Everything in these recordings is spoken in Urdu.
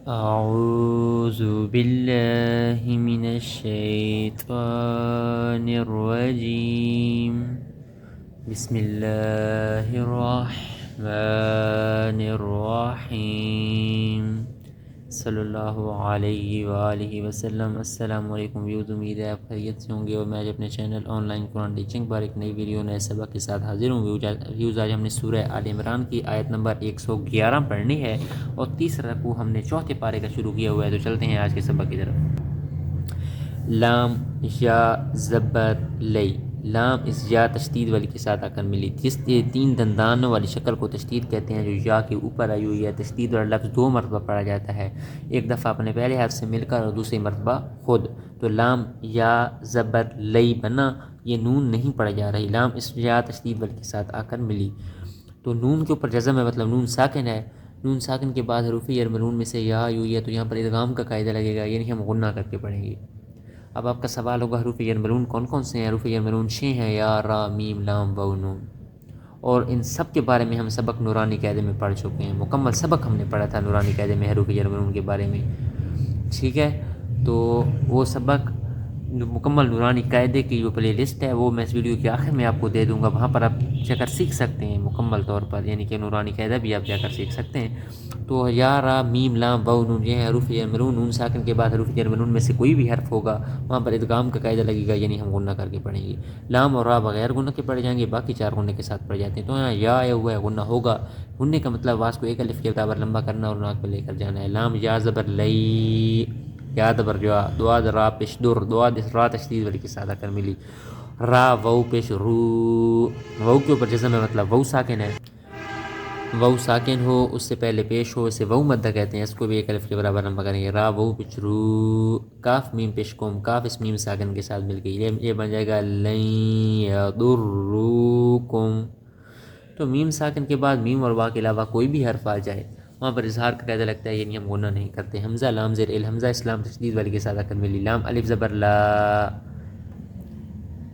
أعوذ بالله من الشيطان الرجيم. بسم الله الرحمن الرحيم. صلی اللہ علیہ وآلہ وسلم. السلام علیکم ویوز، امید ہے آپ خیریت سے ہوں گے اور میں آج اپنے channel online Quran teaching پر ایک نئی ویڈیو نئے سبق کے ساتھ حاضر ہوں. ویوز آج ہم نے سورہ آل عمران کی آیت نمبر 111 پڑھنی ہے اور تیسرا رکوع ہم نے چوتھے پارے کا شروع کیا ہوا ہے. تو چلتے ہیں آج کے سبق کی طرف. لام یا زبر لئی. لام اس یا تشدید والی کے ساتھ آ کر ملی، جس تین دندانوں والی شکل کو تشدید کہتے ہیں جو یا کے اوپر آئی ہوئی ہے. تشدید والا لفظ دو مرتبہ پڑھا جاتا ہے، ایک دفعہ اپنے پہلے حرف سے مل کر اور دوسری مرتبہ خود. تو لام یا زبر لئی بنا، یہ نون نہیں پڑھا جا رہی، لام اس یا تشدید والی کے ساتھ آ کر ملی. تو نون کے اوپر جزم ہے، مطلب نون ساکن ہے. نون ساکن کے بعد حروف یرملون میں سے یا آئی ہوئی ہے، تو یہاں پر ادغام کا قاعدہ لگے گا، یعنی ہم غنہ کر کے پڑھیں گے. اب آپ کا سوال ہوگا حروف یرملون کون کون سے ہیں؟ حروف یرملون 6 ہیں: یا، را، میم، لام، واو، نون. اور ان سب کے بارے میں ہم سبق نورانی قاعدے میں پڑھ چکے ہیں، مکمل سبق ہم نے پڑھا تھا نورانی قاعدے میں حروف یرملون کے بارے میں. ٹھیک ہے، تو وہ سبق مکمل نورانی قاعدے کی جو پلے لسٹ ہے وہ میں اس ویڈیو کے آخر میں آپ کو دے دوں گا، وہاں پر آپ جا کر سیکھ سکتے ہیں مکمل طور پر، یعنی کہ نورانی قاعدہ بھی آپ جا کر سیکھ سکتے ہیں. تو یا، را، میم، لام، واو، نون یہ ہیں حروف یرملون. نون ساکن کے بعد حروف یرملون میں سے کوئی بھی حرف ہوگا وہاں پر ادغام کا قاعدہ لگے گا، یعنی ہم غنہ کر کے پڑھیں گے. لام اور را بغیر غنہ کے پڑھے جائیں گے، باقی چار غنہ کے ساتھ پڑھ جاتے ہیں. تو یہاں یا آیا ہوا ہے، غنہ ہوگا. غنہ کا مطلب آواز کو ایک الف کے برابر لمبا کرنا اور ناک پہ لے کر جانا ہے. لام یا زبر لئی، یا زبر یا، دواد را پیش در، دواد را تشدید والی کے ساتھ آ کر ملی. را وو پیش رو، وو کے اوپر جزم ہے، مطلب وو ساکن ہے. وو ساکن ہو، اس سے پہلے پیش ہو، اسے وو مدہ کہتے ہیں، اس کو بھی ایک الف کے برابر لمبا کریں گے. را وو پیش رو. کاف میم پیش کوم، کاف اس میم ساکن کے ساتھ مل گئی، یہ بن جائے گا لن یضروکم. تو میم ساکن کے بعد میم اور وا کے علاوہ کوئی بھی حرف آ جائے وہاں پر اظہار کا قاعدہ لگتا ہے، یعنی ہم غنہ نہیں کرتے. حمزہ لام زیر ال، حمزہ اسلام تشدید والی کے ساتھ آ کر ملی. لام الف زبر لا،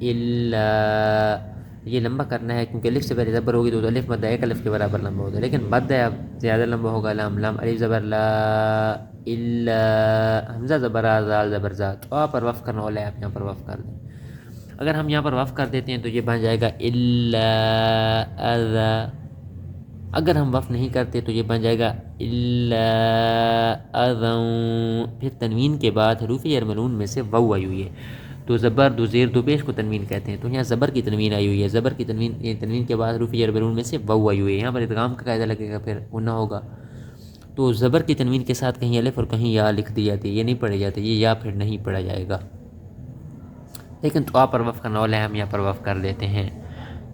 الا. یہ لمبا کرنا ہے کیونکہ الف سے پہلے زبر ہوگی تو الف مدہ ایک الف کے برابر لمبا ہوتا ہے، لیکن مد ہے اب زیادہ لمبا ہوگا. لام، لام الف زبر لا، الا. حمزہ زبر آ، زال زبر زا. تو آپ پر وقف کرنا والا ہے، آپ یہاں پر وقف کر دیں. اگر ہم یہاں پر وقف کر دیتے ہیں تو یہ بن جائے گا الا اذا. اگر ہم وقف نہیں کرتے تو یہ بن جائے گا الا اذا. پھر تنوین کے بعد حروف یرملون میں سے واو آئی ہوئی ہے، تو زبر دو زیر دو پیش کو تنوین کہتے ہیں. تو یہاں زبر کی تنوین آئی ہوئی ہے، زبر کی تنوین، یہ تنوین کے بعد حروف یرملون میں سے واو آئی ہوئی ہے. یہاں پر ادغام کا قاعدہ لگے گا، پھر غنہ ہوگا. تو زبر کی تنوین کے ساتھ کہیں الف اور کہیں یا لکھ دی جاتی ہے، یہ نہیں پڑھی جاتی، یہ یا پھر نہیں پڑھا جائے گا. لیکن تو آپ پر وقف کرنا والا ہے، ہم یہاں پر وقف کر دیتے ہیں.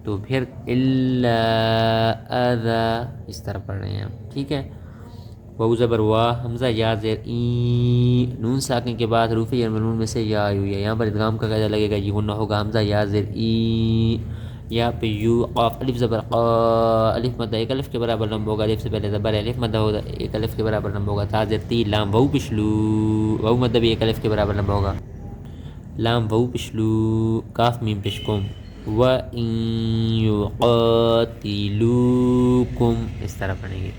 تو پھر الا اذا اس طرح پڑھ رہے ہیں ہم. ٹھیک ہے. واو زبر وا، حمزہ یا زیر ای، نون ساکن کے بعد حروف یرملون میں سے یا آئی ہوئی ہے، یہاں پر ادغام کا قاعدہ لگے گا، یہ غنہ ہوگا. حمزہ یا زیر ای، یا پہ یو. قاف الف زبر قا، الف مدہ ایک الف کے برابر لمبا ہوگا، الف سے پہلے زبر ہے، الف مدہ ہوگا ایک الف کے برابر لمبا ہوگا. تا زیر تی، لام واو پشلو، واو مدہ بھی ایک الف کے برابر لمبا ہوگا. لام واو پشلو، کاف میم پشکم. وَإِن يُقَاتِلُوكُمْ اس طرح پڑھیں گے.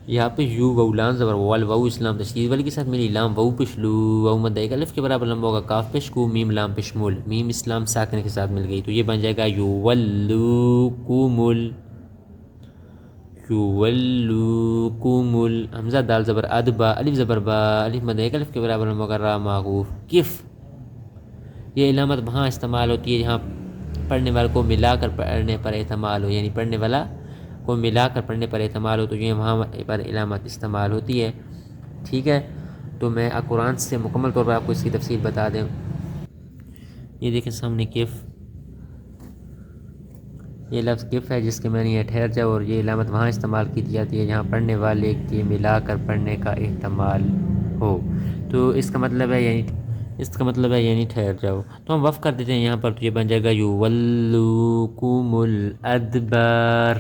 یہاں پہ یو واو لام زبر وال، واو اسلام تشدید والی کے ساتھ ملی. لام واو پشلو، واو مدہ ایک الف کے برابر لمبا ہوگا. کاف پشکو، میم لام پشمول، میم اسلام ساکن کے ساتھ مل گئی، تو یہ بن جائے گا یولوکمل، یولوکمل. حمزہ دال زبر ادبا، الف زبر با، الف مدہ ایک الف کے برابر لمبا ہوگا. را معقوف کف. یہ علامت وہاں استعمال ہوتی ہے جہاں پڑھنے والے کو ملا کر پڑھنے پر احتمال ہو، یعنی پڑھنے والا کو ملا کر پڑھنے پر احتمال ہو، تو یہ وہاں پر علامت استعمال ہوتی ہے. ٹھیک ہے. تو میں قرآن سے مکمل طور پر آپ کو اس کی تفصیل بتا دیں. یہ دیکھیں سامنے کف، یہ لفظ کف ہے جس کے معنی ہے ٹھہر جاؤ، اور یہ علامت وہاں استعمال کی جاتی ہے جہاں پڑھنے والے کے ملا کر پڑھنے کا احتمال ہو. تو اس کا مطلب ہے یعنی ٹھہر جاؤ. تو ہم وقف کر دیتے ہیں یہاں پر، تو یہ بن جائے گا یولوکم الادبار.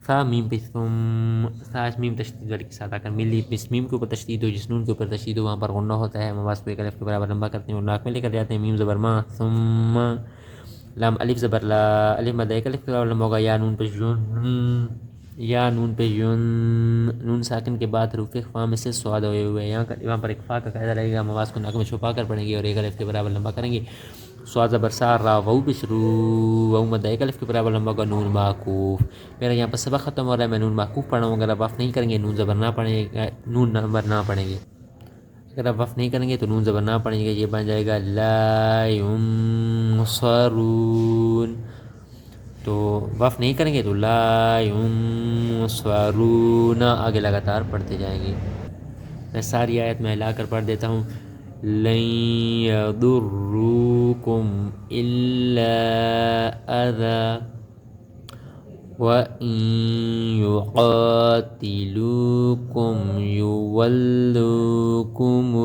فا میم پہ ثم، سا اس میم تشدید والی کے ساتھ آ کر ملی. اس میم کے اوپر تشدید ہو، جس نون کے اوپر تشدید ہو وہاں پر غنہ ہوتا ہے. ہم آواز کو ایک الف کے برابر لمبا کرتے ہیں اور ناک میں لے کر جاتے ہیں. میم زبر ما، ثم. لام الف زبر لا، الف مدہ ایک الف کے برابر لمبا ہوگا. یا نون پہ جن، یا نون پہ یون، نون ساکن کے بعد حروف اخفاء میں سے سواد ہوئے ہوئے، یہاں پر اخفاء کا قاعدہ لگے گا، ہم آواز کو ناک میں چھپا کر پڑھیں گے اور ایک الف کے برابر لمبا کریں گے. سواد زبر سا را وو پہ شروع، وو مدہ ایک الف کے برابر لمبا کا نون معکوف. میرا یہاں پر سبق ختم ہو رہا ہے، میں نون معکوف پڑھا ہوں. اگر آپ وقف نہیں کریں گے نون زبر نہ پڑھیں گے، نون نمبر نہ پڑھیں گے. اگر آپ وقف نہیں کریں گے تو نون زبر نہ پڑھیں گے، یہ بن جائے گا لا ینصرون. تو وقف نہیں کریں گے تو لا ینصرون، آگے لگاتار پڑھتے جائیں گے. میں ساری آیت میں لا کر پڑھ دیتا ہوں. لن يضروكم إلا أذى وإن يقاتلوكم يولوكم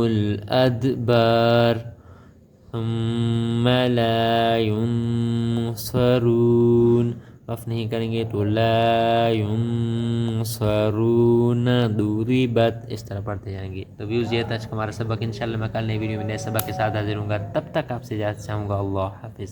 الأدبار ثم لا ينصرون. وقف نہیں کریں گے تو لا ینصرون ضربت، اس طرح پڑھتے جائیں گے. تو ویوز یہ تھا آج کا ہمارا سبق. انشاءاللہ میں کل نئی ویڈیو میں نئے سبق کے ساتھ حاضر ہوں گا. تب تک آپ سے اجازت چاہوں گا. اللہ حافظ.